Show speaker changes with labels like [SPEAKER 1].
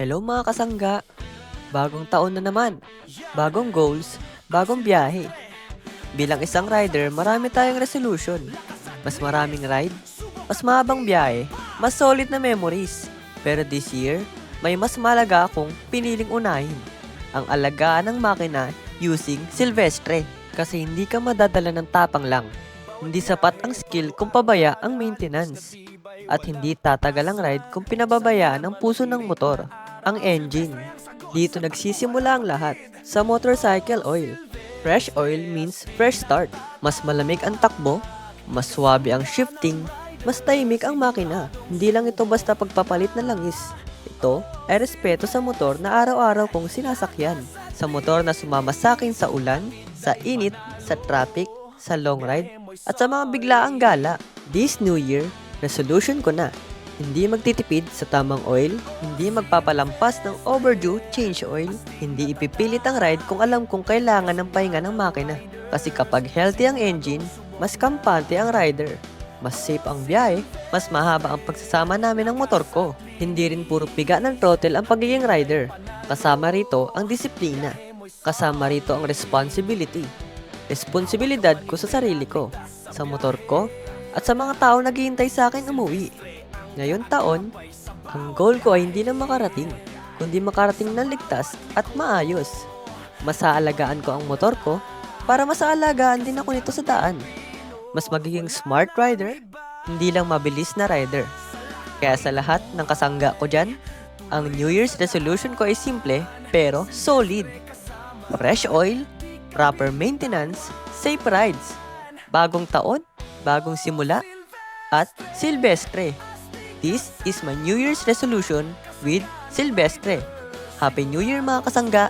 [SPEAKER 1] Hello mga kasangga! Bagong taon na naman. Bagong goals, bagong biyahe. Bilang isang rider, marami tayong resolution. Mas maraming ride, mas mahabang biyahe, mas solid na memories. Pero this year, may mas malaga akong piniling unahin. Ang alagaan ng makina using Silvestre. Kasi hindi ka madadala ng tapang lang. Hindi sapat ang skill kung pabaya ang maintenance. At hindi tatagal ang ride kung pinababayaan ang puso ng motor, ang engine. Dito nagsisimula ang lahat, sa motorcycle oil. Fresh oil means fresh start. Mas malamig ang takbo, mas swabe ang shifting, mas tahimik ang makina. Hindi lang ito basta pagpapalit ng langis. Ito ay respeto sa motor na araw-araw kong sinasakyan. Sa motor na sumama sa akin sa ulan, sa init, sa traffic, sa long ride, at sa mga biglaang gala. This New Year, resolution ko na. Hindi magtitipid sa tamang oil, hindi magpapalampas ng overdue change oil, hindi ipipilit ang ride kung alam kong kailangan ng pahinga ng makina. Kasi kapag healthy ang engine, mas kampante ang rider. Mas safe ang biyahe, mas mahaba ang pagsasama namin ng motor ko. Hindi rin puro piga ng throttle ang pagiging rider. Kasama rito ang disiplina. Kasama rito ang responsibility. Responsibilidad ko sa sarili ko, sa motor ko, at sa mga tao naghihintay sa akin umuwi. Ngayon taon, ang goal ko ay hindi lang makarating, kundi makarating ng ligtas at maayos. Masaalagaan ko ang motor ko para masaalagaan din ako nito sa daan. Mas magiging smart rider, hindi lang mabilis na rider. Kaya sa lahat ng kasangga ko dyan, ang New Year's resolution ko ay simple pero solid. Fresh oil, proper maintenance, safe rides. Bagong taon, bagong simula, at Silvestre. This is my New Year's resolution with Silvestre. Happy New Year mga kasangga!